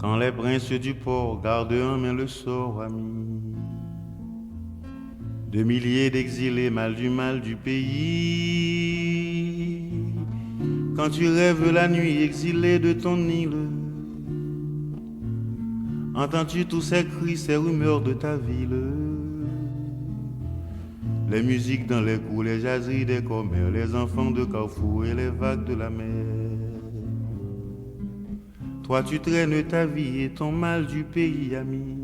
Quand les princes du port gardent en main le sort, ami, de milliers d'exilés mal du pays. Quand tu rêves la nuit exilé de ton île, entends-tu tous ces cris, ces rumeurs de ta ville? Les musiques dans les cours, les jaseries des commères, les enfants de Carrefour et les vagues de la mer. Toi tu traînes ta vie et ton mal du pays, ami,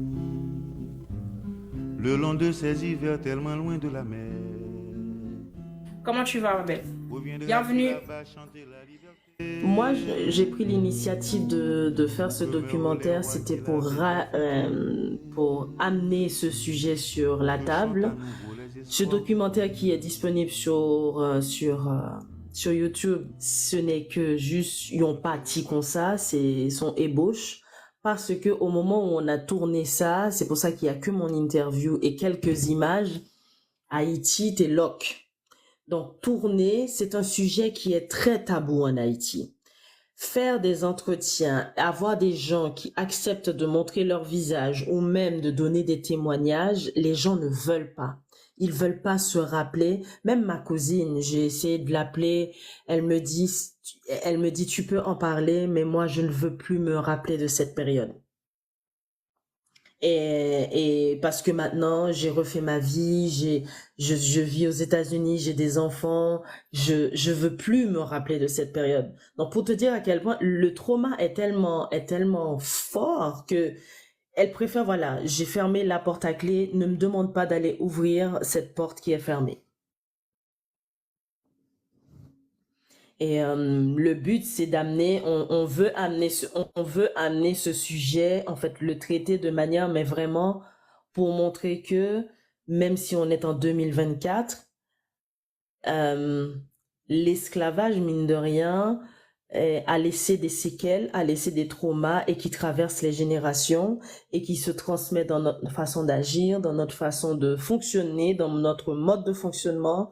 le long de ces hivers tellement loin de la mer. Comment tu vas, ma belle? Bienvenue. Là-bas chanter la liberté. Moi, j'ai pris l'initiative de faire ce documentaire. C'était pour amener ce sujet sur la table. Ce documentaire qui est disponible sur YouTube, ce n'est que juste, ils n'ont pas dit comme ça, c'est son ébauche. Parce que au moment où on a tourné ça, c'est pour ça qu'il y a que mon interview et quelques images. Haïti, t'es loc. Donc, tourner, c'est un sujet qui est très tabou en Haïti. Faire des entretiens, avoir des gens qui acceptent de montrer leur visage ou même de donner des témoignages, les gens ne veulent pas. Ils veulent pas se rappeler. Même ma cousine, j'ai essayé de l'appeler. Elle me dit, tu peux en parler, mais moi, je ne veux plus me rappeler de cette période. Et parce que maintenant, j'ai refait ma vie, je vis aux États-Unis, j'ai des enfants, je veux plus me rappeler de cette période. Donc, pour te dire à quel point le trauma est tellement fort que elle préfère, voilà, j'ai fermé la porte à clé, ne me demande pas d'aller ouvrir cette porte qui est fermée. Et le but, c'est d'amener, on veut amener on veut amener ce sujet, en fait, le traiter de manière, mais vraiment pour montrer que même si on est en 2024, l'esclavage, mine de rien, a laissé des séquelles, a laissé des traumas et qui traversent les générations et qui se transmet dans notre façon d'agir, dans notre façon de fonctionner, dans notre mode de fonctionnement.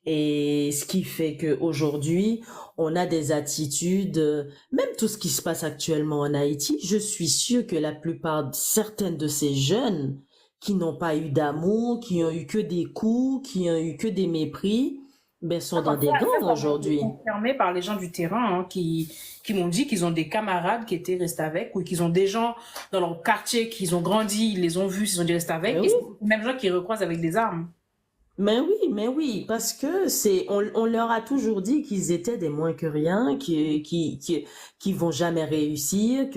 Et ce qui fait qu'aujourd'hui, on a des attitudes, même tout ce qui se passe actuellement en Haïti, je suis sûre que la plupart, certaines de ces jeunes qui n'ont pas eu d'amour, qui ont eu que des coups, qui ont eu que des mépris, ben sont dans des gangs Ça m'a été aujourd'hui. confirmé par les gens du terrain hein, qui m'ont dit qu'ils ont des camarades qui étaient restés avec ou qu'ils ont des gens dans leur quartier qu'ils ont grandi, ils les ont vus, ils ont dit rester avec. Ben Et oui, c'est les mêmes gens qui recroisent avec des armes. mais oui, parce que on leur a toujours dit qu'ils étaient des moins que rien, qui vont jamais réussir,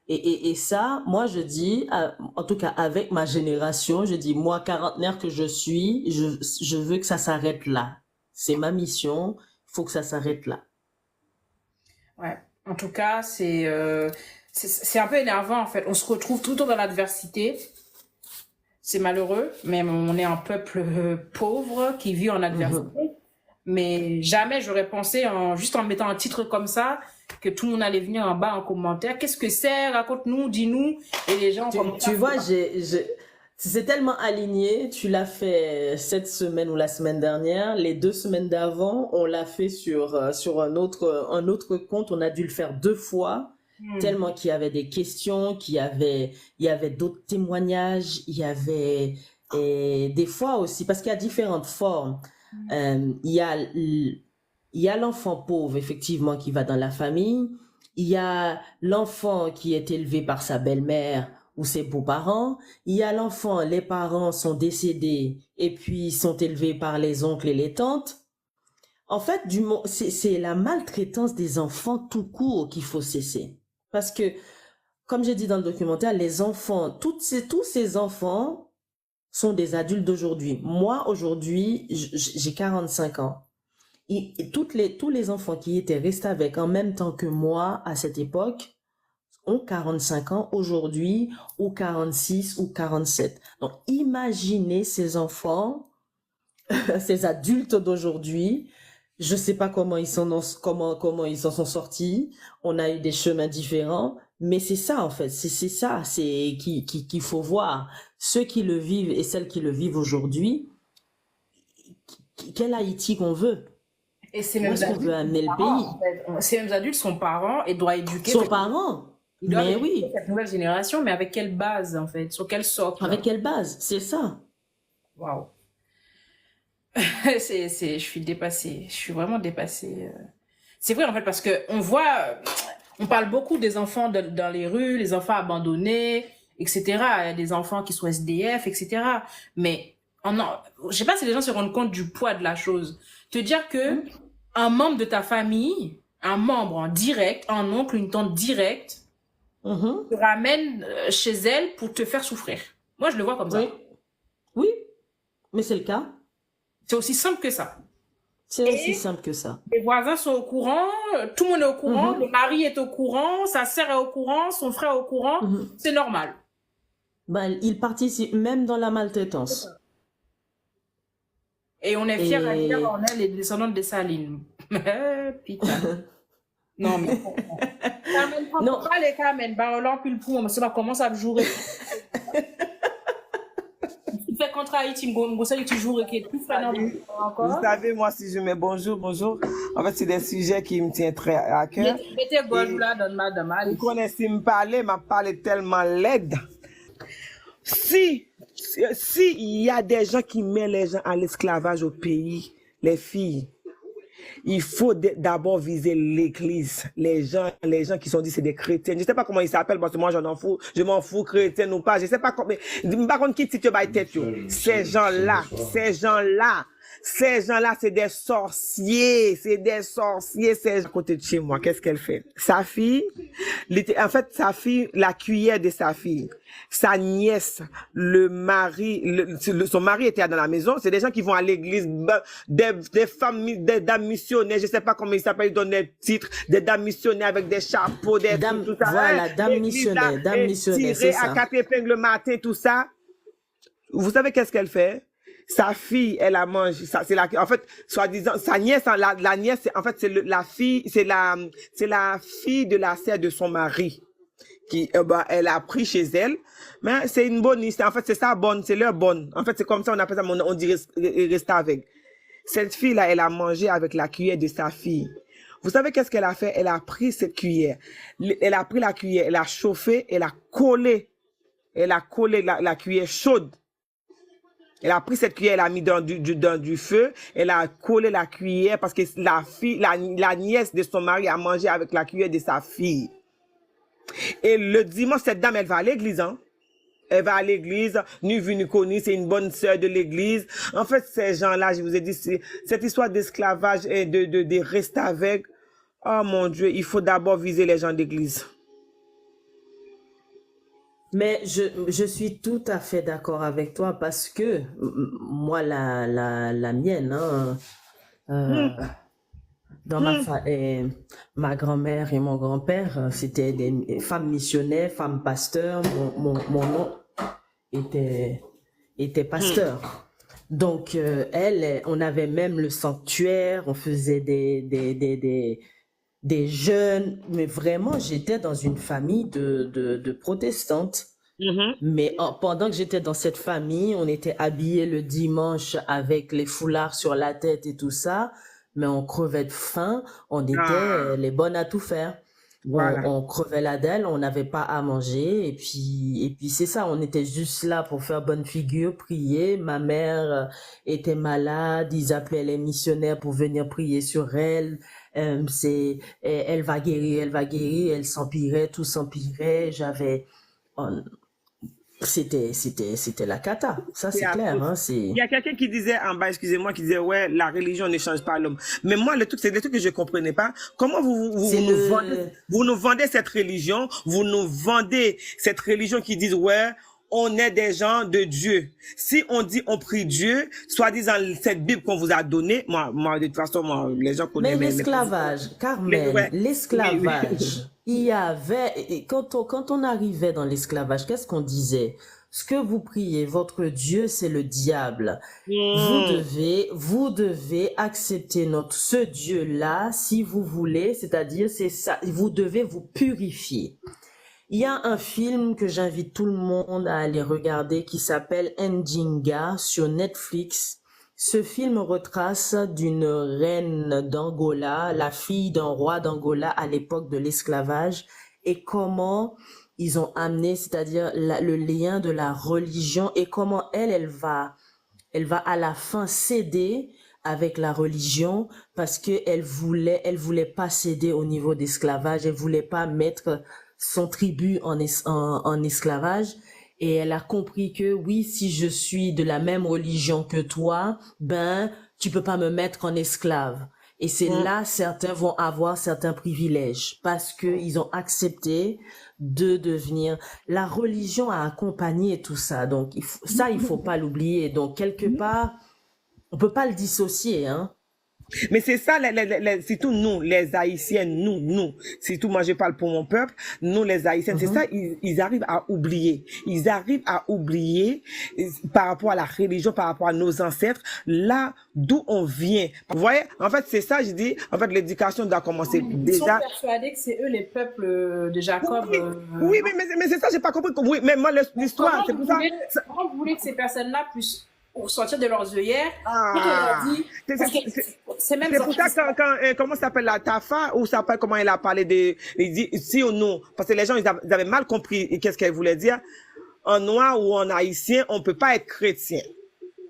et ça, moi je dis, en tout cas avec ma génération, je dis, moi, quarantenaire que je suis, je veux que ça s'arrête là. C'est ma mission, il faut que ça s'arrête là. Ouais. En tout cas, c'est un peu énervant en fait. On se retrouve tout le temps dans l'adversité. C'est malheureux, mais on est un peuple pauvre qui vit en Mhm. adversité. Mais jamais j'aurais pensé, juste en mettant un titre comme ça, que tout le monde allait venir en bas en commentaire. Qu'est-ce que c'est? Raconte-nous, dis-nous. Et les gens commencent Tu à vois, c'est tellement aligné. Tu l'as fait cette semaine ou la semaine dernière. Les 2 semaines d'avant, on l'a fait sur un autre compte. On a dû le faire 2 fois, Hmm. tellement qu'il y avait des questions, il y avait d'autres témoignages, il y avait des fois aussi, parce qu'il y a différentes formes. Il y a l'enfant pauvre, effectivement, qui va dans la famille. Il y a l'enfant qui est élevé par sa belle-mère ou ses beaux-parents. Il y a l'enfant, les parents sont décédés et puis sont élevés par les oncles et les tantes. En fait, c'est la maltraitance des enfants tout court qu'il faut cesser. Parce que, comme j'ai dit dans le documentaire, les enfants, tous ces enfants sont des adultes d'aujourd'hui. Moi, aujourd'hui, j'ai 45 ans. Et tous les enfants qui étaient restés avec en même temps que moi à cette époque ont 45 ans aujourd'hui, ou 46 ou 47. Donc, imaginez ces enfants, ces adultes d'aujourd'hui. Je sais pas comment ils en sont sortis. On a eu des chemins différents, mais c'est ça en fait. C'est ça, c'est qu'il faut voir. Ceux qui le vivent et celles qui le vivent aujourd'hui, quel Haïti qu'on veut? Et ces Où mêmes est-ce qu'on veut adultes sont amener le parents, pays? en fait. Ces mêmes adultes sont parents et doivent éduquer. Son parent. Ils doivent Mais éduquer oui, cette nouvelle génération, mais avec quelle base, en fait? Sur quel socle? avec quelle base? C'est ça. Waouh. Je suis dépassée. Je suis vraiment dépassée. C'est vrai, en fait, parce que on voit, on parle beaucoup des enfants dans les rues, les enfants abandonnés, etc. Il y a des enfants qui sont SDF, etc. Mais, je sais pas si les gens se rendent compte du poids de la chose. Te dire que un membre de ta famille, un membre en direct, un oncle, une tante directe, Mhm. te ramène chez elle pour te faire souffrir. Moi, je le vois comme ça. Oui, oui, mais c'est le cas. C'est aussi simple que ça. C'est aussi Et simple que ça. les voisins sont au courant, tout le monde est au courant, Mhm. le mari est au courant, sa sœur est au courant, son frère est au courant, Mhm. c'est normal. Ben, il participe même dans la maltraitance. Et on est fiers à dire Et on est les descendants de Saline. Putain. Non, mais Carmen, non, pas les Carmen, Barolan, puis le pou, mais ça commence à jouer. Tu fais contre Haïti, Mgosa, tu joues et qui est plus frère Vous encore. savez, moi, si je mets bonjour, bonjour, en fait, c'est des sujets qui me tiennent très à cœur. Mettez gauche là, donne madame. Vous connaissez me parler, m'a parlé tellement laide. Si il y a des gens qui mettent les gens à l'esclavage au pays, les filles, il faut d'abord viser l'église. Les gens qui sont dit c'est des chrétiens. Je sais pas comment ils s'appellent parce que moi je m'en fous chrétien ou pas. Je sais pas comment, mais par contre qui tu vas tête yo. Ces gens-là, c'est des sorciers, c'est à côté de chez moi. Qu'est-ce qu'elle fait? Sa fille, la cuillère de sa fille, sa nièce, son mari était dans la maison. C'est des gens qui vont à l'église, des femmes, des dames missionnaires, je sais pas comment ils s'appellent, ils donnent des titres, des dames missionnaires avec des chapeaux, des dame, tout ça. voilà, dame L'église, là, missionnaire, c'est tirée à ça. 4 épingles le matin, tout ça. Vous savez qu'est-ce qu'elle fait? Sa fille, elle a mangé. En fait, soi-disant, sa nièce, la nièce, en fait, la fille de la sœur de son mari qui, elle a pris chez elle. Mais c'est une bonne histoire. En fait, c'est ça bonne, c'est leur bonne. En fait, c'est comme ça, on appelle ça, on dit rester avec. Cette fille-là, elle a mangé avec la cuillère de sa fille. Vous savez qu'est-ce qu'elle a fait? Elle a pris cette cuillère. Elle a pris la cuillère, elle a chauffé, elle a collé la cuillère chaude. Elle a pris cette cuillère, elle a mis dans du feu, elle a collé la cuillère parce que la nièce de son mari a mangé avec la cuillère de sa fille. Et le dimanche, cette dame, elle va à l'église, hein. Elle va à l'église, ni vue ni connue, c'est une bonne sœur de l'église. En fait, ces gens-là, je vous ai dit, cette histoire d'esclavage et de rester avec, oh mon Dieu, il faut d'abord viser les gens d'église. Mais je suis tout à fait d'accord avec toi parce que moi, la mienne, hein, dans ma grand-mère et mon grand-père, c'était des femmes missionnaires, femmes pasteurs. Mon oncle était pasteur. Donc, on avait même le sanctuaire, on faisait des jeûnes, mais vraiment, j'étais dans une famille de protestantes. Mais pendant que j'étais dans cette famille, on était habillés le dimanche avec les foulards sur la tête et tout ça, mais on crevait de faim, on était les bonnes à tout faire. Voilà. On crevait la dalle, on n'avait pas à manger, et puis c'est ça, on était juste là pour faire bonne figure, prier. Ma mère était malade, ils appelaient les missionnaires pour venir prier sur elle. Elle va guérir, elle s'empirait, tout s'empirait. C'était la cata, ça c'est clair, hein, Il y a quelqu'un qui disait en bas, excusez-moi, qui disait ouais, la religion ne change pas l'homme. Mais moi, le truc, c'est des trucs que je comprenais pas. Comment vous nous vendez cette religion, qui disent ouais, on est des gens de Dieu. Si on dit on prie Dieu, soi-disant cette Bible qu'on vous a donnée, moi de toute façon, les gens connaissent. Mais l'esclavage, Carmen, l'esclavage, il y avait, quand on arrivait dans l'esclavage, qu'est-ce qu'on disait? Ce que vous priez, votre Dieu, c'est le diable. Vous devez accepter ce Dieu-là, si vous voulez, c'est-à-dire, c'est ça, vous devez vous purifier. Il y a un film que j'invite tout le monde à aller regarder qui s'appelle Ndinga sur Netflix. Ce film retrace d'une reine d'Angola, la fille d'un roi d'Angola à l'époque de l'esclavage. et comment ils ont amené, c'est-à-dire le lien de la religion et comment elle va à la fin céder avec la religion parce que elle voulait pas céder au niveau d'esclavage, elle voulait pas mettre son tribu en esclavage. Et elle a compris que oui, si je suis de la même religion que toi, ben, tu peux pas me mettre en esclave. Et c'est là, certains vont avoir certains privilèges parce que ils ont accepté de devenir, la religion a accompagné tout ça. Donc, il faut pas l'oublier. Donc, quelque part, on peut pas le dissocier, hein. Mais c'est ça, surtout nous, les Haïtiennes, nous, surtout moi je parle pour mon peuple, nous les Haïtiennes, c'est ça, ils arrivent à oublier. Ils arrivent à oublier par rapport à la religion, par rapport à nos ancêtres, là d'où on vient. Vous voyez, en fait, c'est ça, je dis, en fait, l'éducation doit commencer Ils sont déjà. persuadés que c'est eux les peuples de Jacob. Oui, mais c'est ça, j'ai pas compris. Oui, mais moi, l'histoire, c'est pour ça. Comment vous voulez que ces personnes-là puissent sortir de leurs œillères c'est même c'est pour ça quand comment s'appelle la Tafa ou s'appelle comment elle a parlé de il dit si ou non parce que les gens ils avaient mal compris qu'est-ce qu'elle voulait dire en noir ou en haïtien on peut pas être chrétien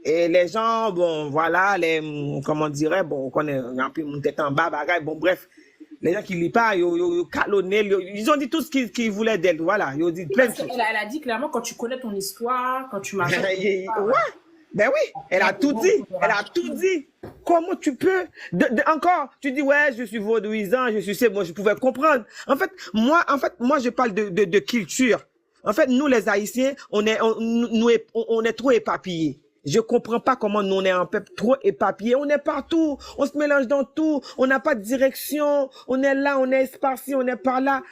et les gens bon voilà les comment on dirait bon on connaît un peu mon tête en bas bagaille bon bref les gens qui lisent pas ils ont dit tout ce qu'ils voulaient d'elle voilà ils ont dit plein de choses. Elle a dit clairement quand tu connais ton histoire quand tu marches ouais. Ben oui, elle a tout dit. Comment tu peux encore tu dis ouais, je suis vaudouisant, moi je pouvais comprendre. En fait, moi je parle de culture. En fait, nous les Haïtiens, on est trop éparpillés. Je comprends pas comment nous on est un peuple trop éparpillé. On est partout, on se mélange dans tout, on n'a pas de direction, on est là, on est esparci, on est par là.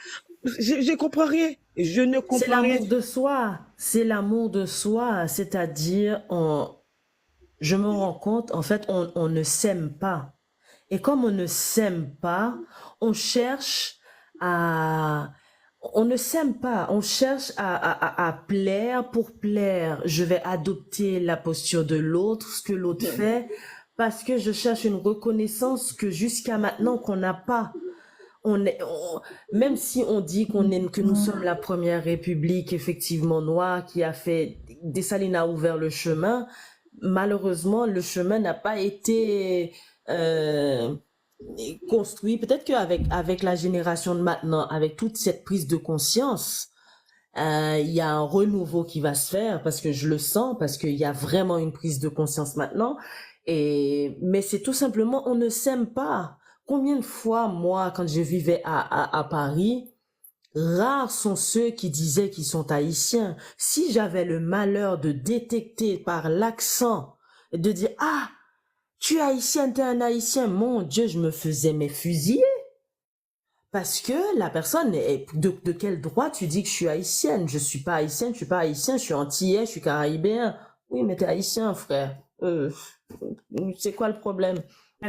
Je comprends rien. Je ne comprends rien. C'est l'amour de soi. C'est l'amour de soi. C'est-à-dire, je me rends compte, en fait, on ne s'aime pas. Et comme on ne s'aime pas, on cherche à... On ne s'aime pas. On cherche à plaire pour plaire. Je vais adopter la posture de l'autre, ce que l'autre fait, parce que je cherche une reconnaissance que jusqu'à maintenant qu'on n'a pas. Même si on dit que nous sommes la première république effectivement noire qui a fait, Dessalines a ouvert le chemin, malheureusement le chemin n'a pas été construit. Peut-être avec la génération de maintenant, avec toute cette prise de conscience, il y a un renouveau qui va se faire parce que je le sens, parce qu'il y a vraiment une prise de conscience maintenant. Mais c'est tout simplement, on ne s'aime pas. Combien de fois, moi, quand je vivais à Paris, rares sont ceux qui disaient qu'ils sont haïtiens. Si j'avais le malheur de détecter par l'accent, de dire « Ah, tu es haïtienne, t'es un haïtien », mon Dieu, je me faisais mes fusiller. Parce que la personne, de quel droit tu dis que je suis haïtienne? Je suis pas haïtienne, je suis pas haïtien, je suis antillais, je suis caribéen. Oui, mais t'es haïtien, frère. C'est quoi le problème?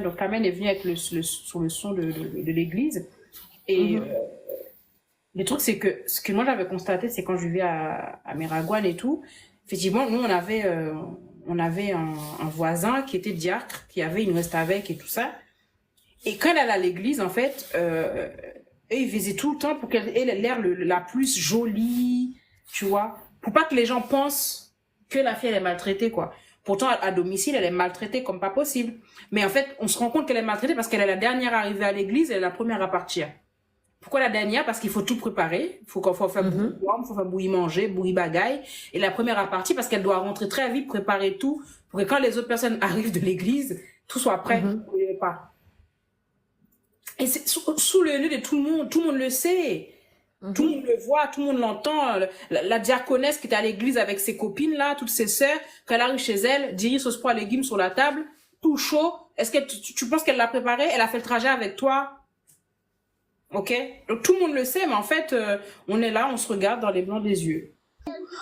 Donc Carmen est venue avec sur le son de l'église. Et le truc, c'est que ce que moi j'avais constaté, c'est quand je vivais à Méragouane et tout, effectivement, nous on avait un voisin qui était diacre, qui avait une reste avec et tout ça. Et quand elle allait à l'église, en fait, ils faisaient tout le temps pour qu'elle ait l'air la plus jolie, tu vois, pour pas que les gens pensent que la fille elle est maltraitée, quoi. Pourtant, à domicile, elle est maltraitée comme pas possible. Mais en fait, on se rend compte qu'elle est maltraitée parce qu'elle est la dernière arrivée à l'église, elle est la première à partir. Pourquoi la dernière? Parce qu'il faut tout préparer. Il faut faire bouillir manger, bouillir bagaille. Et la première à partir parce qu'elle doit rentrer très vite, préparer tout, pour que quand les autres personnes arrivent de l'église, tout soit prêt. Et c'est sous le nez de tout le monde le sait. Tout le monde le voit, tout le monde l'entend. La diaconesse qui était à l'église avec ses copines là, toutes ses sœurs, quand elle arrive chez elle, dirige sauce pois légumes sur la table, tout chaud. Est-ce que tu penses qu'elle l'a préparé? Elle a fait le trajet avec toi? Ok? Donc tout le monde le sait, mais en fait, on est là, on se regarde dans les blancs des yeux.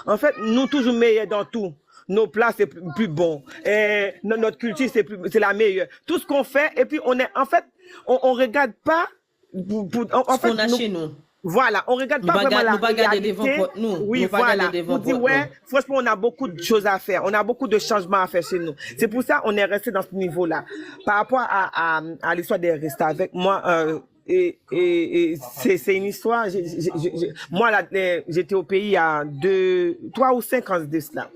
En fait, nous toujours meilleurs dans tout. Nos plats c'est plus bon. Et notre culture c'est la meilleure. Tout ce qu'on fait et puis on regarde pas en fait, qu'on a chez nous. Voilà, on regarde pas vraiment la réalité. Oui, voilà. On dit ouais, franchement, on a beaucoup de choses à faire. On a beaucoup de changements à faire chez nous. C'est pour ça on est resté dans ce niveau-là. Par rapport à l'histoire des restes avec moi, et c'est une histoire. Moi, là, j'étais au pays il y a 3 ou 5 ans de cela.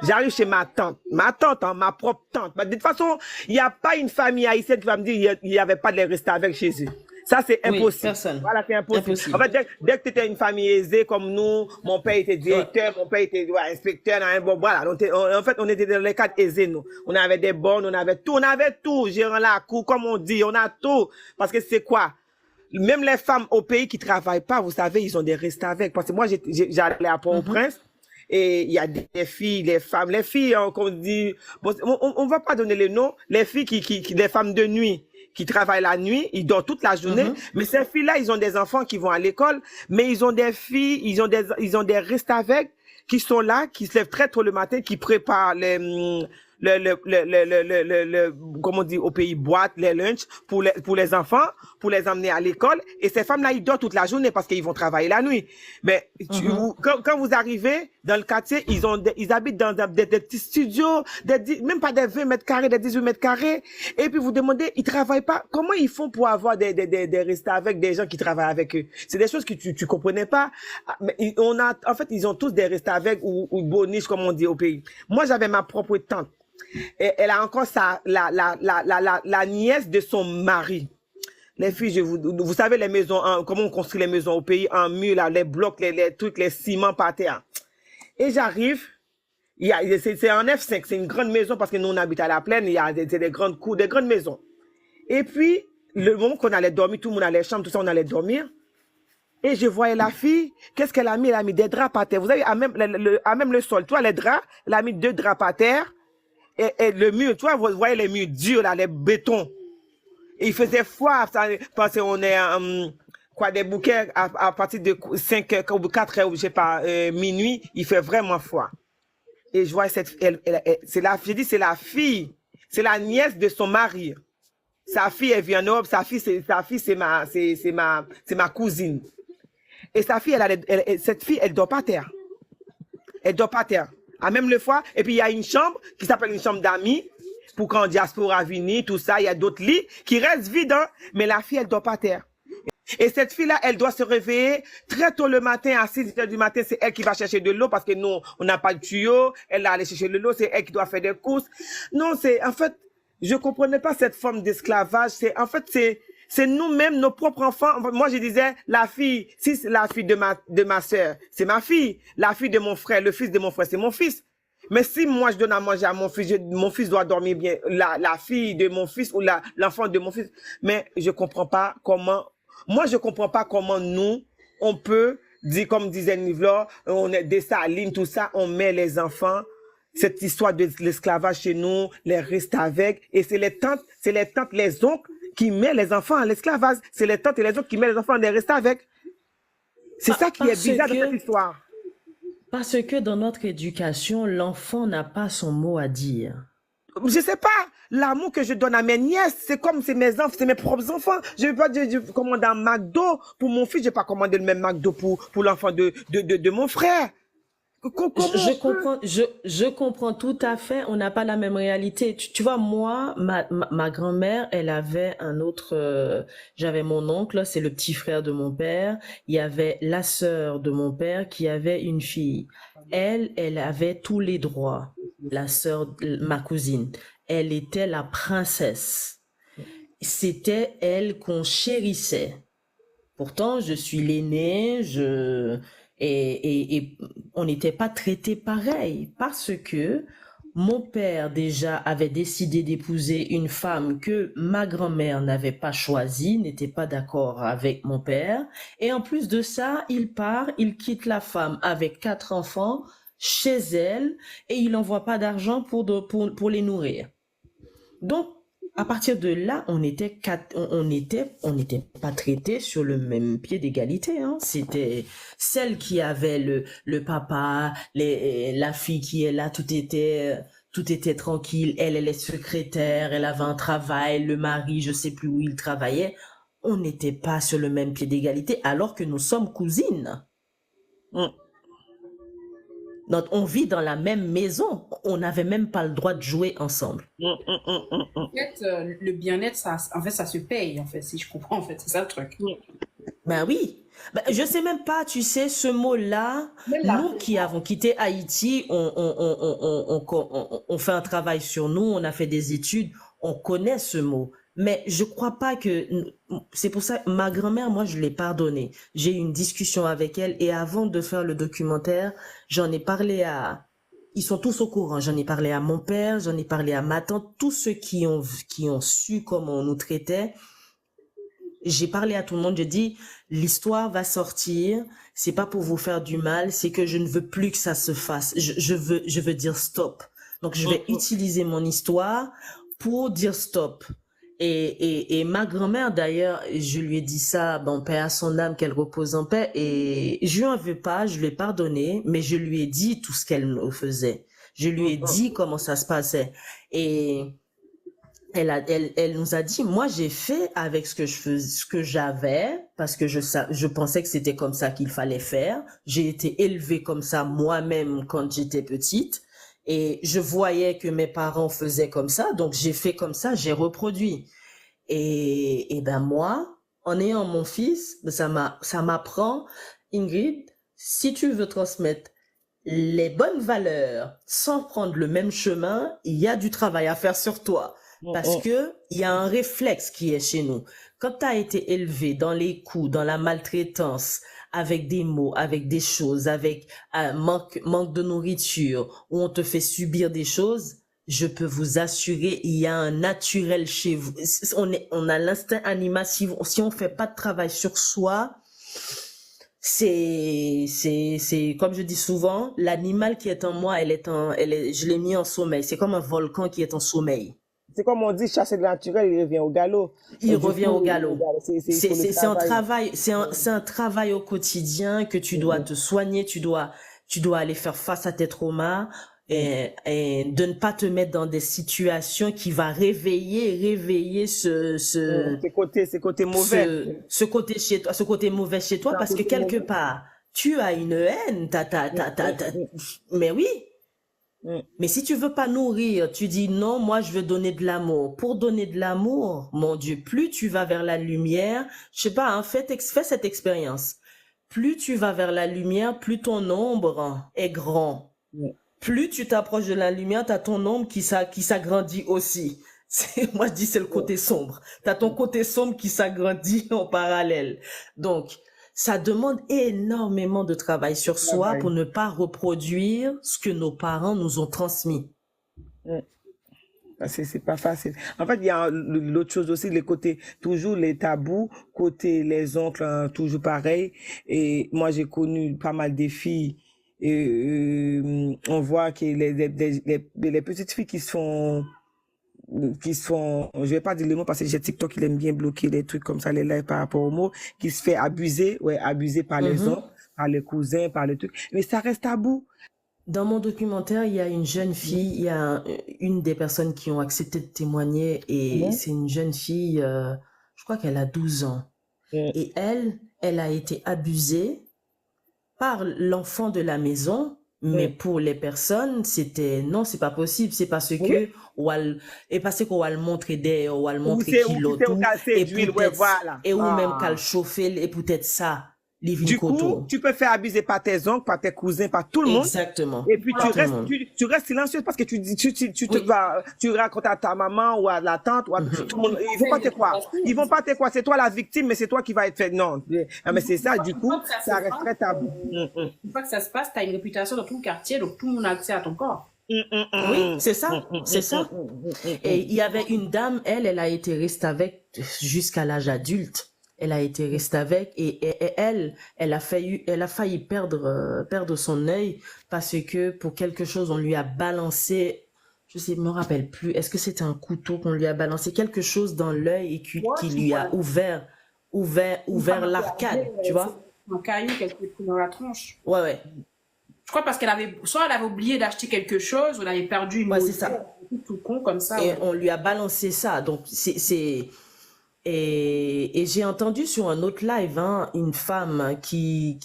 J'arrive chez ma tante, hein, ma propre tante. De toute façon, il n'y a pas une famille haïtienne qui va me dire qu'il n'y avait pas de les rester avec chez eux. Ça, c'est Oui, impossible. personne. Voilà, c'est impossible. Impossible. En fait, dès que tu étais une famille aisée comme nous, mon père était directeur, mon père était inspecteur. Bon, voilà. En fait, on était dans les cadres aisés, nous. On avait des bonnes, on avait tout. Gérant la cour, comme on dit, on a tout. Parce que c'est quoi? Même les femmes au pays qui travaillent pas, vous savez, ils ont des restes avec. Parce que moi, j'allais à Port-au-Prince. Et il y a des filles, les femmes, les filles, qu'on dit, bon, on va pas donner les noms, les filles les femmes de nuit, qui travaillent la nuit, ils dorment toute la journée, mais ces filles-là, ils ont des enfants qui vont à l'école, mais ils ont des filles, ils ont des restes avec, qui sont là, qui se lèvent très tôt le matin, qui préparent comment on dit, au pays, boîte, les lunchs pour les enfants, pour les emmener à l'école. Et ces femmes-là, ils dorment toute la journée parce qu'ils vont travailler la nuit. Mais quand vous arrivez dans le quartier, ils habitent dans des petits studios, même pas des 20 mètres carrés, des 18 mètres carrés. Et puis vous demandez, ils travaillent pas. Comment ils font pour avoir des restes avec des gens qui travaillent avec eux? C'est des choses que tu comprenais pas. Mais en fait, ils ont tous des restes avec ou boniches, comme on dit au pays. Moi, j'avais ma propre tante. Et elle a encore la nièce de son mari. Les filles, vous savez les maisons, comment on construit les maisons au pays, en mur, là, les blocs, les trucs, les ciments par terre. Et j'arrive, c'est en F5, c'est une grande maison parce que nous on habite à la plaine, il y a des grandes cours, des grandes maisons. Et puis, le moment qu'on allait dormir, tout le monde allait chambre, tout ça, on allait dormir. Et je voyais la fille, qu'est-ce qu'elle a mis? Elle a mis des draps par terre. Vous savez, à même le sol, tu vois, les draps, elle a mis 2 draps par terre. Et le mur, tu vois, vous voyez les murs durs, là, les bétons. Et il faisait froid, parce qu'on est, des bouquets, à partir de 5 heures, ou 4 heures, ou je sais pas, minuit, il fait vraiment froid. Et je vois j'ai dit, c'est la fille, c'est la nièce de son mari. Sa fille, elle vient en Europe, sa fille, c'est ma cousine. Et sa fille, cette fille, elle dort pas à terre. Elle dort pas à terre. À même le fois, et puis il y a une chambre qui s'appelle une chambre d'amis, pour quand diaspora vini, tout ça, il y a d'autres lits qui restent vides, hein, mais la fille, elle dort pas à terre. Et cette fille-là, elle doit se réveiller très tôt le matin, à 6 heures du matin, c'est elle qui va chercher de l'eau, parce que nous, on n'a pas de tuyau, elle a allé chercher de l'eau, c'est elle qui doit faire des courses. Non, en fait, je comprenais pas cette forme d'esclavage, c'est nous-mêmes, nos propres enfants. Moi, je disais, la fille, si c'est la fille de ma sœur, c'est ma fille. La fille de mon frère, le fils de mon frère, c'est mon fils. Mais si moi, je donne à manger à mon fils doit dormir bien. La fille de mon fils ou l'enfant de mon fils. Mais je comprends pas comment nous, on peut dire, comme disait Nivlor, on est des salines, tout ça, on met les enfants. Cette histoire de l'esclavage chez nous, les restes avec, et c'est les tantes, les oncles, qui met les enfants à l'esclavage. C'est les tantes et les oncles qui mettent les enfants à les rester avec. C'est ça qui est bizarre dans cette histoire. Parce que dans notre éducation, l'enfant n'a pas son mot à dire. Je sais pas, l'amour que je donne à mes nièces, c'est comme c'est mes enfants, c'est mes propres enfants. Je vais pas commander un McDo pour mon fils, je vais pas commander le même McDo pour l'enfant de mon frère. Je comprends tout à fait. On n'a pas la même réalité. Tu vois, moi, ma grand-mère, elle avait un autre. J'avais mon oncle, c'est le petit frère de mon père. Il y avait la sœur de mon père qui avait une fille. Elle avait tous les droits. La sœur, ma cousine, elle était la princesse. C'était elle qu'on chérissait. Pourtant, je suis l'aînée, et on n'était pas traités pareil parce que mon père déjà avait décidé d'épouser une femme que ma grand-mère n'avait pas choisie, n'était pas d'accord avec mon père. Et en plus de ça, il part, il quitte la femme avec 4 enfants chez elle et il n'envoie pas d'argent pour les nourrir. Donc, à partir de là, on n'était pas traités sur le même pied d'égalité, hein. C'était celle qui avait le papa, la fille qui est là, tout était tranquille. Elle est secrétaire, elle avait un travail, le mari, je sais plus où il travaillait. On n'était pas sur le même pied d'égalité, alors que nous sommes cousines. on vit dans la même maison. On n'avait même pas le droit de jouer ensemble. En fait, le bien-être, en fait, ça se paye, en fait, si je comprends, en fait, c'est ça le truc. Ben oui. Ben, je sais même pas, tu sais, ce mot-là, Même la nous qui avons quitté Haïti, on fait un travail sur nous, on a fait des études, on connaît ce mot. Mais je crois pas que, c'est pour ça, ma grand-mère, moi, je l'ai pardonnée. J'ai eu une discussion avec elle et avant de faire le documentaire, j'en ai parlé ils sont tous au courant. J'en ai parlé à mon père, j'en ai parlé à ma tante, tous ceux qui ont su comment on nous traitait. J'ai parlé à tout le monde, j'ai dit, l'histoire va sortir, c'est pas pour vous faire du mal, c'est que je ne veux plus que ça se fasse. Je veux dire stop. Donc, je vais utiliser mon histoire pour dire stop. Et ma grand-mère, d'ailleurs, je lui ai dit ça, bon, paix à son âme, qu'elle repose en paix, et je lui en veux pas, je lui ai pardonné, mais je lui ai dit tout ce qu'elle me faisait. Je lui ai dit comment ça se passait. Et elle nous a dit, moi, j'ai fait avec ce que j'avais, parce que je pensais que c'était comme ça qu'il fallait faire. J'ai été élevée comme ça moi-même quand j'étais petite. Et je voyais que mes parents faisaient comme ça, donc j'ai fait comme ça, j'ai reproduit. Et ben moi, en ayant mon fils, ça m'apprend, Ingrid, si tu veux transmettre les bonnes valeurs sans prendre le même chemin, il y a du travail à faire sur toi. Parce que il y a un réflexe qui est chez nous. Quand tu as été élevé dans les coups, dans la maltraitance, avec des mots, avec des choses, avec un manque de nourriture, où on te fait subir des choses, je peux vous assurer, il y a un naturel chez vous. On a l'instinct animal. Si on fait pas de travail sur soi, c'est comme je dis souvent, l'animal qui est en moi, je l'ai mis en sommeil. C'est comme un volcan qui est en sommeil. C'est comme on dit, chasser le naturel, il revient au galop. Il revient au galop. C'est un travail, c'est un travail au quotidien que tu dois te soigner, tu dois aller faire face à tes traumas et de ne pas te mettre dans des situations qui va réveiller ces côtés mauvais. ce côté mauvais chez toi parce que quelque part, tu as une haine, mais oui. Mais si tu veux pas nourrir, tu dis non, moi je veux donner de l'amour. Pour donner de l'amour, mon Dieu, plus tu vas vers la lumière, je sais pas, hein, fais cette expérience. Plus tu vas vers la lumière, plus ton ombre est grand. Plus tu t'approches de la lumière, t'as ton ombre qui s'agrandit aussi. Moi je dis c'est le côté sombre. T'as ton côté sombre qui s'agrandit en parallèle. Donc, ça demande énormément de travail sur soi pour ne pas reproduire ce que nos parents nous ont transmis. C'est pas facile. En fait, il y a l'autre chose aussi, les côtés, toujours les tabous, côté les oncles, toujours pareil. Et moi, j'ai connu pas mal de filles. Et on voit que les petites filles qui sont, je vais pas dire le mot parce que j'ai TikTok, il aime bien bloquer les trucs comme ça, les lives par rapport aux mots, qui se fait abuser par les oncles, par les cousins, par les trucs. Mais ça reste tabou. Dans mon documentaire, il y a une jeune fille, il y a une des personnes qui ont accepté de témoigner et c'est une jeune fille, je crois qu'elle a 12 ans. Et elle a été abusée par l'enfant de la maison. Mais pour les personnes, c'était non, c'est pas possible, c'est parce que qu'on va le montrer des, on va le montrer qu'il a tout et ou même qu'elle chauffer et peut-être ça, les du coup, tu peux faire abuser par tes oncles, par tes cousins, par tout le monde. Exactement. Et puis tu restes silencieux parce que tu racontes à ta maman ou à la tante ou à tout le monde. Ils vont pas te croire. Ils vont pas te croire. C'est toi la victime, mais c'est toi qui va être fait. Non. Mais c'est ça, du coup, ça reste très tabou. Une fois que ça se passe, tu as une réputation dans tout le quartier, donc tout le monde a accès à ton corps. Oui, c'est ça, c'est ça. Et il y avait une dame, elle a été restée avec jusqu'à l'âge adulte. Elle a été restée avec et elle a failli perdre son œil parce que pour quelque chose on lui a balancé, me rappelle plus, est-ce que c'était un couteau qu'on lui a balancé quelque chose dans l'œil et qui lui a ouvert l'arcade, tu vois? Un caillou qu'elle s'est pris dans la tronche. Ouais. Je crois parce qu'elle avait oublié d'acheter quelque chose, ou elle avait perdu une c'est ça. Tout con comme ça. Et on lui a balancé ça, donc et j'ai entendu sur un autre live une femme qui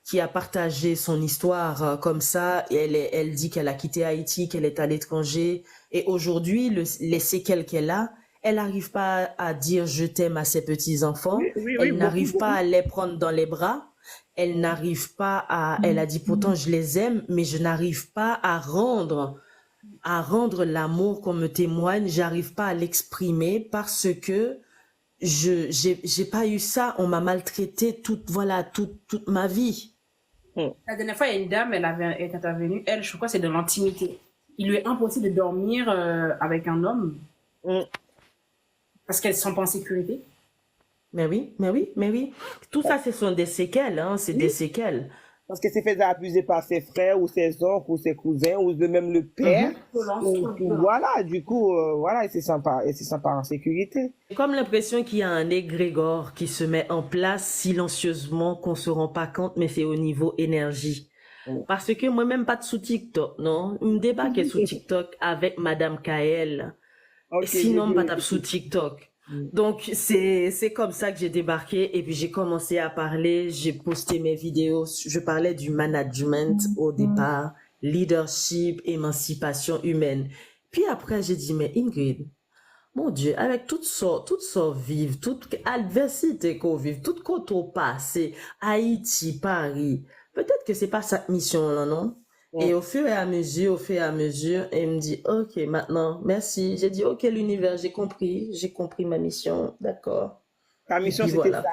qui a partagé son histoire comme ça. Et elle dit qu'elle a quitté Haïti, qu'elle est à l'étranger. Et aujourd'hui, les séquelles qu'elle a, elle n'arrive pas à dire je t'aime à ses petits-enfants. Oui, Elle beaucoup, n'arrive pas beaucoup. à les prendre dans les bras. Elle n'arrive pas à... Elle a dit pourtant je les aime, mais je n'arrive pas à rendre l'amour qu'on me témoigne. J'arrive pas à l'exprimer parce que j'ai pas eu ça. On m'a maltraité toute ma vie. La dernière fois, il y a une dame, elle est intervenue. Elle, je crois, c'est de l'intimité. Il lui est impossible de dormir avec un homme Mm. parce qu'elle ne se sent pas en sécurité. Mais oui. Tout ça, ce sont des séquelles, hein. C'est des séquelles. Parce que c'est fait abuser par ses frères ou ses oncles ou ses cousins ou de même le père. Voilà, du coup, voilà, il se sent pas en sécurité. J'ai comme l'impression qu'il y a un égrégore qui se met en place silencieusement, qu'on se rend pas compte, mais c'est au niveau énergie. Parce que moi-même, pas de sous TikTok, non? Me débarque sous TikTok avec Madame Kael. Ok, Sinon, pas j'ai tape sous TikTok. Donc, c'est comme ça que j'ai débarqué et puis j'ai commencé à parler, j'ai posté mes vidéos, je parlais du management au départ, leadership, émancipation humaine. Puis après, j'ai dit, mais Ingrid, mon Dieu, avec toutes sortes vivent, toute adversité qu'on vive, toute côte au passé, Haïti, Paris, peut-être que c'est pas cette mission-là, non? Et au fur et à mesure, elle me dit, OK, maintenant, merci. J'ai dit, OK, l'univers, j'ai compris ma mission, d'accord. Ta Et mission, puis c'était voilà. ça.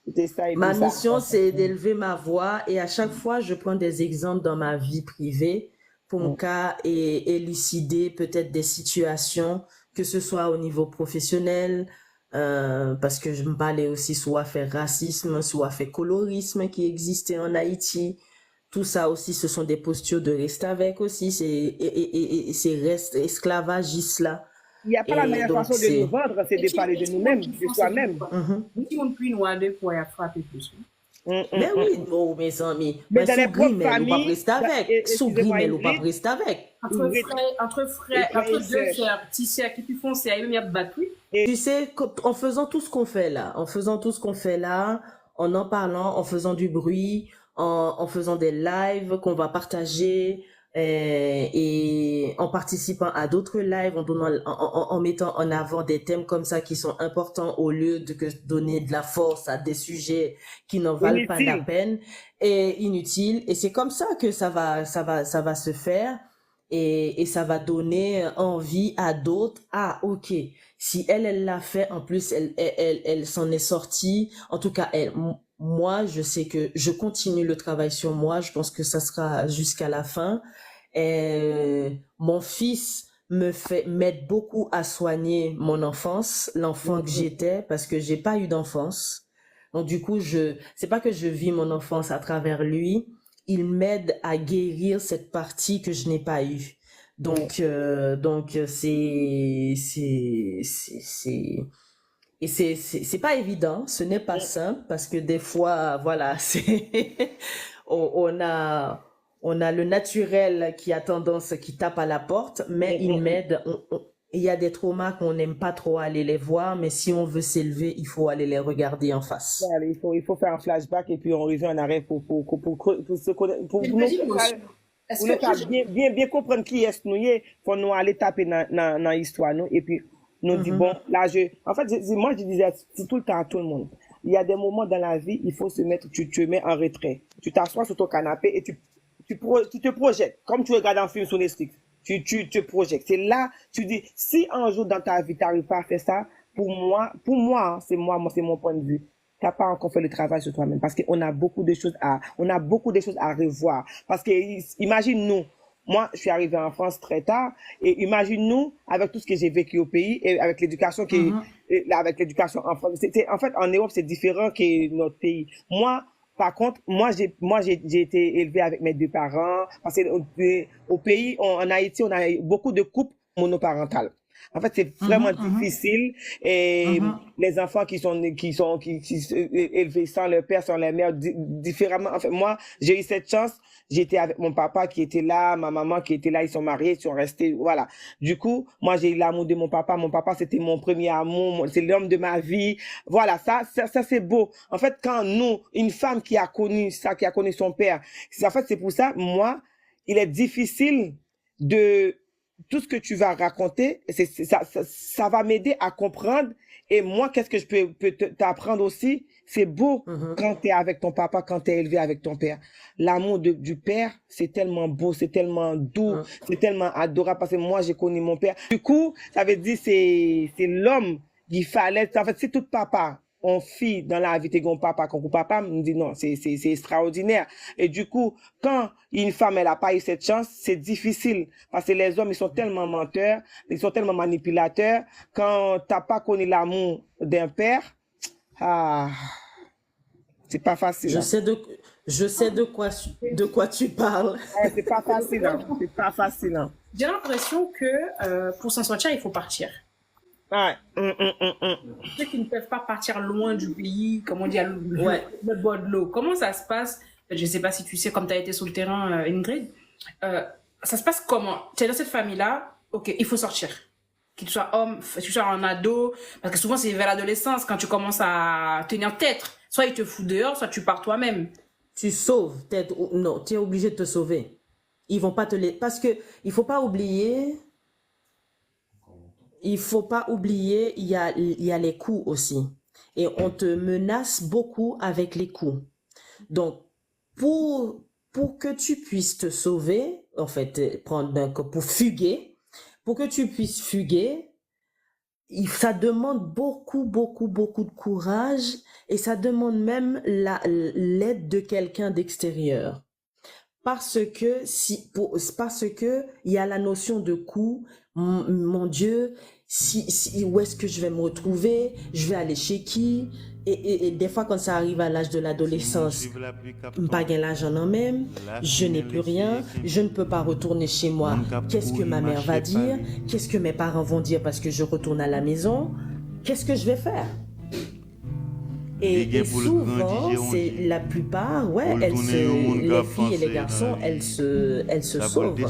C'était ça et Ma puis ça. mission, c'est d'élever ma voix et à chaque fois, je prends des exemples dans ma vie privée pour mon cas et élucider peut-être des situations, que ce soit au niveau professionnel, parce que je me parlais aussi soit fait racisme, soit fait colorisme qui existait en Haïti. Tout ça aussi, ce sont des postures de rester avec aussi, et ces restes esclavagistes là. Il n'y a pas la Et meilleure donc, façon de nous vendre, c'est de parler de nous-mêmes, de soi-même. Si on ne peut nous aider pour y frapper plus. Mais oui, oh, mes amis, Mais mais dans les sous propres Grimel, ou pas familles, rester avec. Sous excusez-moi, Grimel, ou pas Ingrid, rester avec. Entre et deux sœurs. frères, petits sœurs qui font, c'est même y a battu. Tu sais, en faisant tout ce qu'on fait là, en parlant, en faisant du bruit, en faisant des lives qu'on va partager, et en participant à d'autres lives, en mettant en avant des thèmes comme ça qui sont importants au lieu de donner de la force à des sujets qui n'en valent pas la Inutile. peine et inutiles. Et c'est comme ça que ça va se faire. Et ça va donner envie à d'autres. Ah, ok. Si elle l'a fait, en plus, elle s'en est sortie. En tout cas, moi, je sais que je continue le travail sur moi. Je pense que ça sera jusqu'à la fin. Mon fils m'aide beaucoup à soigner mon enfance, l'enfant que j'étais, parce que j'ai pas eu d'enfance. Donc, du coup, c'est pas que je vis mon enfance à travers lui. Il m'aide à guérir cette partie que je n'ai pas eue. Donc c'est pas évident, ce n'est pas simple parce que des fois, voilà, on a le naturel qui a tendance, qui tape à la porte, mais il m'aide. Il y a des traumas qu'on n'aime pas trop aller les voir, mais si on veut s'élever, il faut aller les regarder en face. Voilà, il faut faire un flashback et puis on revient en arrière pour se connaître, pour nous faire bien comprendre qui est-ce nous est, pour nous aller taper dans l'histoire, nous, et puis nous dire, bon, là, en fait, moi, je disais tout le temps à tout le monde, il y a des moments dans la vie, il faut se mettre, tu te mets en retrait. Tu t'assois sur ton canapé et tu te projettes, comme tu regardes un film sur Netflix. Tu te projettes. C'est là, tu dis, si un jour dans ta vie, tu n'arrives pas à faire ça, pour moi, hein, c'est mon point de vue. Tu n'as pas encore fait le travail sur toi-même parce qu'on a beaucoup de choses à revoir. Parce que, imagine-nous, moi, je suis arrivée en France très tard et imagine-nous, avec tout ce que j'ai vécu au pays et avec l'éducation avec l'éducation en France. En fait, en Europe, c'est différent que notre pays. Par contre, moi, j'ai été élevée avec mes deux parents parce que au pays, en Haïti, on a beaucoup de couples monoparentales. En fait, c'est vraiment difficile. Et les enfants qui sont élevés sans leur père, sans leur mère, différemment. En fait, moi, j'ai eu cette chance. J'étais avec mon papa qui était là, ma maman qui était là, ils sont mariés, ils sont restés, voilà. Du coup, moi, j'ai eu l'amour de mon papa. Mon papa, c'était mon premier amour, c'est l'homme de ma vie. Voilà, ça c'est beau. En fait, quand une femme qui a connu ça, qui a connu son père, en fait, c'est pour ça, moi, il est difficile de tout ce que tu vas raconter, ça va m'aider à comprendre. Et moi, qu'est-ce que je peux t'apprendre aussi? C'est beau quand tu es avec ton papa, quand tu es élevé avec ton père. L'amour du père, c'est tellement beau, c'est tellement doux, c'est tellement adorable parce que moi, j'ai connu mon père. Du coup, ça veut dire c'est l'homme qu'il fallait. En fait, c'est tout papa. On fit dans la vie, t'es gon papa, quand papa me dit non, c'est extraordinaire. Et du coup, quand une femme, elle a pas eu cette chance, c'est difficile. Parce que les hommes, ils sont tellement menteurs, ils sont tellement manipulateurs. Quand t'as pas connu l'amour d'un père, c'est pas facile. Je sais de quoi tu parles. C'est pas facile, hein. C'est pas facile, hein. J'ai l'impression que pour s'en sortir, il faut partir. Ouais. Ceux qui ne peuvent pas partir loin du pays, comme on dit, le bord de l'eau. Comment ça se passe? Je ne sais pas si tu sais, comme tu as été sur le terrain, Ingrid. Ça se passe comment? Tu es dans cette famille-là, ok, il faut sortir. Qu'il soit homme, qu'il soit un ado, parce que souvent c'est vers l'adolescence, quand tu commences à tenir tête. Soit il te fout dehors, soit tu pars toi-même. Tu sauves, non, tu es obligé de te sauver. Ils vont pas te les... Parce que il faut pas oublier, il y a les coups aussi. Et on te menace beaucoup avec les coups. Donc, pour que tu puisses te sauver, en fait, pour fuguer, pour que tu puisses fuguer, ça demande beaucoup de courage et ça demande même l'aide de quelqu'un d'extérieur. Parce que il y a la notion de coup. Mon Dieu, où est-ce que je vais me retrouver? Je vais aller chez qui? Et des fois, quand ça arrive à l'âge de l'adolescence, pas gain l'argent en même, je n'ai plus rien, je ne peux pas retourner chez moi. Qu'est-ce que ma mère va dire? Qu'est-ce que mes parents vont dire parce que je retourne à la maison? Qu'est-ce que je vais faire? Et souvent, c'est la plupart, les filles et les garçons, elles se sauvent.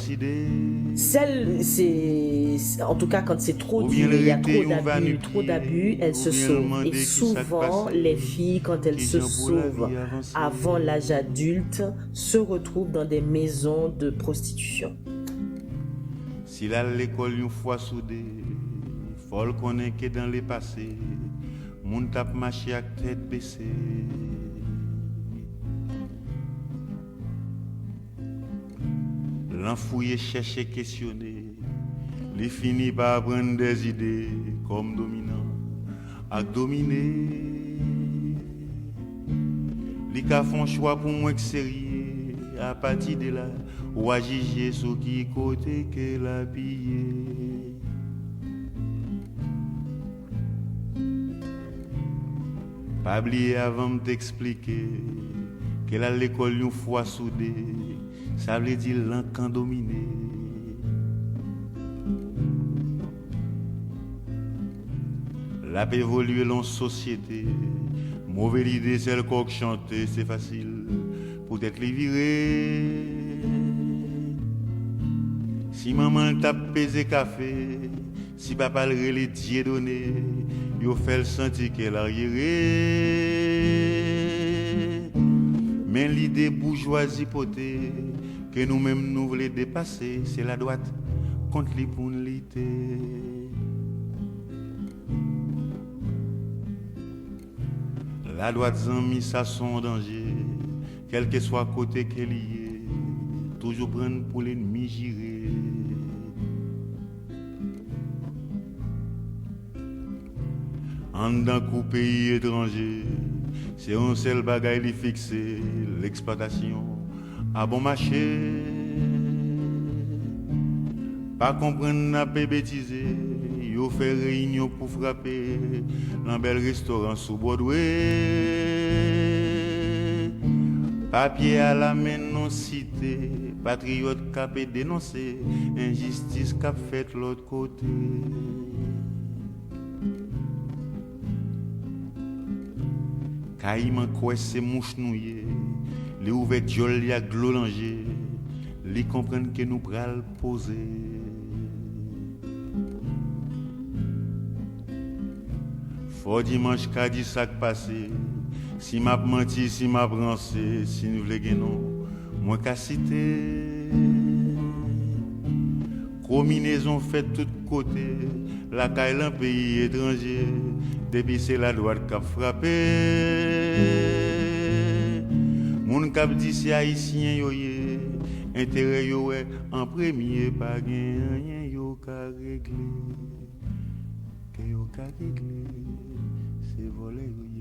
En tout cas, quand c'est trop dur, il y a trop d'abus, elles se sauvent. Et souvent, les filles, quand elles se sauvent avant l'âge adulte, se retrouvent dans des maisons de prostitution. S'il a l'école une fois soudée, faut le connaître que dans les passés. Moun tap marché ak tête baissée. L'enfouillé chercher questionner. Les fini par prendre des idées comme dominant ak dominé. Les cas font choix pour moi que sérieux. À partir de là, ou à juger sur qui côté qu'elle a pillé. Pas oublier avant de t'expliquer qu'elle a l'école une fois soudée, ça veut dire l'encan dominé. La paix évolue dans la société, mauvaise idée celle qu'on chanter, c'est facile pour être viré. Si maman t'a pesé café, si papa le relais Dieu donné, yo fait le senti qu'elle arrière. Mais l'idée bourgeoisie potée que nous-mêmes nous voulons dépasser, c'est la droite contre l'impunité. La droite a mis ça son danger, quel que soit côté qu'elle y est, toujours prendre pour l'ennemi giré. En d'un coup pays étranger, c'est un seul bagaille li fixé, l'exploitation à bon marché. Pas comprendre n'a pas bêtisé, yo fait réunion pour frapper dans bel restaurant sous Broadway. Papier à la main non cité, patriote qui dénoncer injustice qu'a fait l'autre côté. Caïman quoi c'est mouche nouillé, les ouvert jol y a glolanger, les comprennent que nous pral poser. Fort dimanche qu'a dit ça passé, si m'a menti, si m'a brancé, si nous voulons non, moi qu'a cité. Combinaison faite de tous côtés, la caille d'un pays étranger, depuis c'est la droite qui a frappé. Moun k'ap dit c'est haïtien yo yé, intérêt yo est en premier, pas gen rien yo ka régler. Que yo ka régler, c'est voler yo.